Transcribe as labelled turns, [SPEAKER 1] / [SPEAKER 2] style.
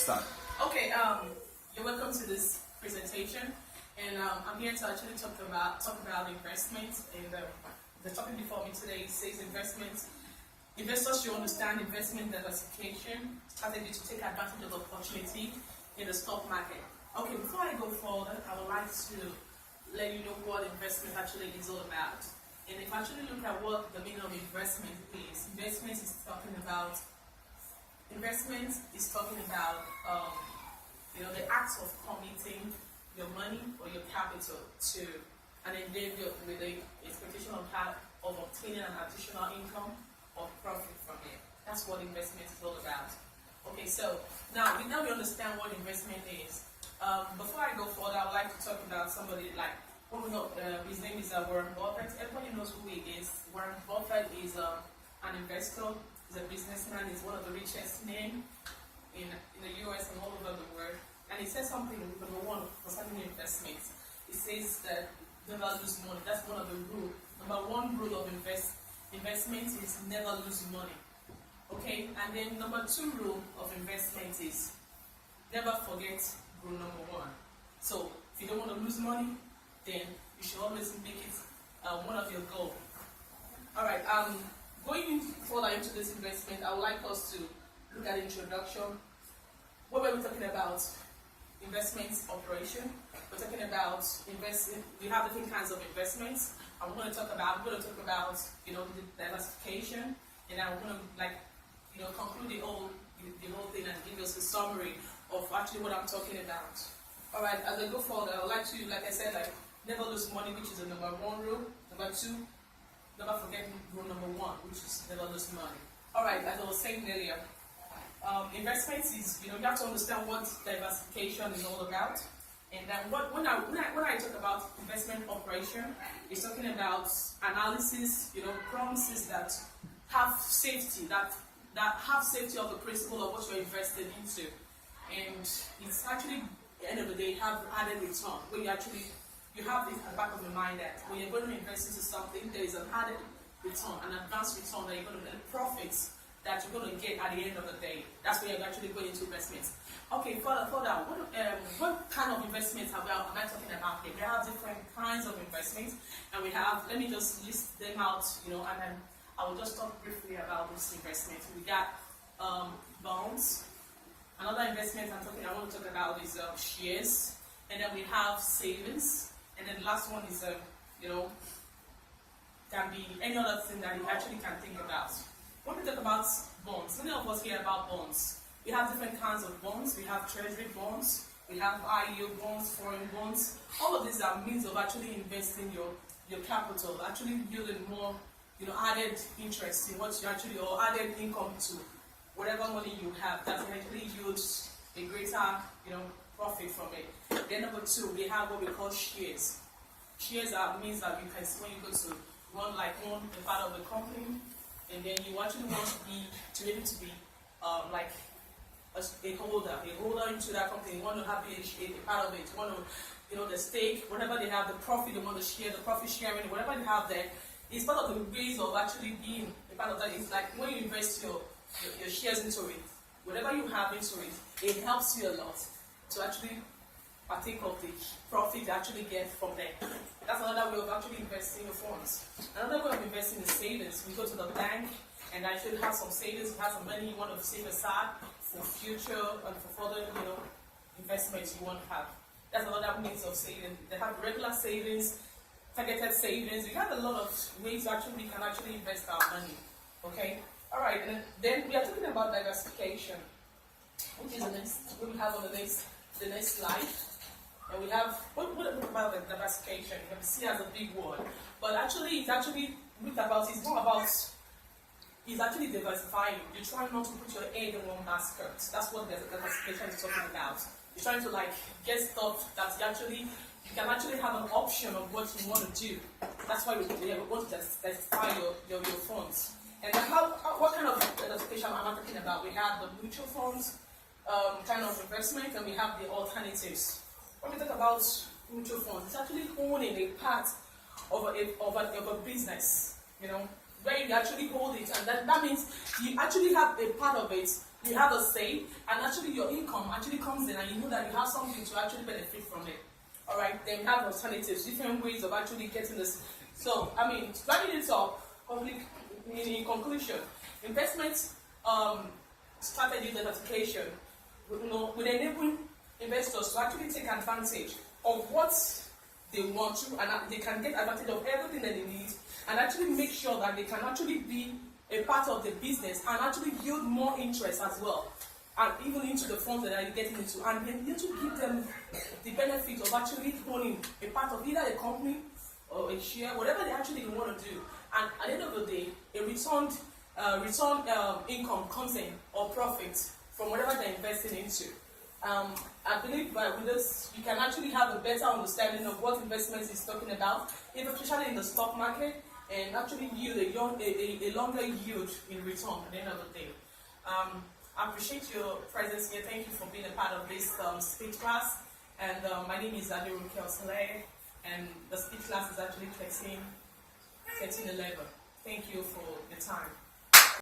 [SPEAKER 1] start.
[SPEAKER 2] Okay, you're welcome to this presentation, and I'm here to actually talk about investment. And the topic before me today says investment. Investors should understand investment diversification strategy to take advantage of the opportunity in the stock market. Okay, before I go further, I would like to let you know what investment actually is all about. And if I actually look at what the meaning of investment is talking about the act of committing your money or your capital to and then with the expectation of obtaining an additional income or profit from it. That's what investment is all about. Okay, so now we understand what investment is. Before I go further, I would like to talk about somebody like his name is Warren Buffett. Everybody knows who he is. Warren Buffett is an investor. He's a businessman. He's one of the richest men in the U.S. and all over the world. And he says something number one concerning investments. He says that never lose money. That's one of the rules. Number one rule of investment is never lose money. Okay, and then number two rule of investment is never forget rule number one. So if you don't want to lose money, then you should always make it one of your goals. All right. Going further into this investment, I would like us to look at the introduction. What were we talking about? Investments operation. We're talking about investing. We have different kinds of investments. I'm going to talk about the diversification, and I'm going to conclude the whole thing and give us a summary of actually what I'm talking about. All right. As I go forward, I would like to, like I said, never lose money, which is the number one rule. Number two, never forget rule number one, which is never lose money. All right. As I was saying earlier. Investments is, you have to understand what diversification is all about. And then when I talk about investment operation, it's talking about analysis, promises that have safety, that have safety of the principle of what you're invested into. And it's actually, at the end of the day, have added return, where you have this at the back of your mind that when you're going to invest into something, there is an added return, an advanced return that you're going to get profits that you're going to get at the end of the day. That's where you're actually going into investments. Okay, further, what kind of investments am I talking about here? We have different kinds of investments, and we have, let me just list them out, and then I will just talk briefly about this investment. We got bonds. Another investment I want to talk about is shares, and then we have savings, and then the last one is, can be any other thing that you actually can think about. When we talk about bonds, many of us hear about bonds. We have different kinds of bonds. We have treasury bonds, we have high yield bonds, foreign bonds. All of these are means of actually investing your capital, actually yielding more, added interest in what you actually, or added income to whatever money you have that actually yields a greater, profit from it. Then number two, we have what we call shares. Shares are means that you can, when you go to run a part of the company, and then you actually want to be able to be a holder into that company. You want to have a part of it. You want to, the stake, whatever they have, the profit, they want to share, the profit sharing, whatever they have there, is part of the ways of actually being a part of that. It's like when you invest your shares into it, whatever you have into it, it helps you a lot to actually partake of the profit you actually get from there. That's another way of actually investing your funds. Another way of investing is savings. We go to the bank and actually have some savings, you have some money you want to save aside for future and for further, investments you want to have. That's another means of saving. They have regular savings, targeted savings. We have a lot of ways we can actually invest our money. Okay? Alright, and then we are talking about diversification, which is what we have on the next slide. And we have, what about the diversification? You can see as a big word. But actually, it's actually diversifying. You're trying not to put your egg in one basket. That's what the diversification is talking about. You're trying to get stuff that you can actually have an option of what you want to do. That's why we want to diversify your funds. And what kind of diversification am I talking about? We have the mutual funds kind of investment, and we have the alternatives. When we talk about mutual funds, it's actually owning a part of a business, where you actually hold it, and that means you actually have a part of it you have a say, and actually your income actually comes in, and you know that you have something to actually benefit from it. All right, then we have alternatives, different ways of actually getting this. So, I mean, wrapping it up, in conclusion, investment strategy diversification, will enable investors to actually take advantage of what they want to, and they can get advantage of everything that they need, and actually make sure that they can actually be a part of the business and actually yield more interest as well, and even into the funds that you're getting into, and then you to give them the benefit of actually owning a part of either a company or a share, whatever they actually want to do. And at the end of the day, a return income comes in, or profit from whatever they're investing into. I believe with this, you can actually have a better understanding of what investments is talking about, especially in the stock market, and actually yield a longer yield in return at the end of the day. I appreciate your presence here. Thank you for being a part of this speech class. And my name is Ronke Osee, and the speech class is actually 13:11. Thank you for the time.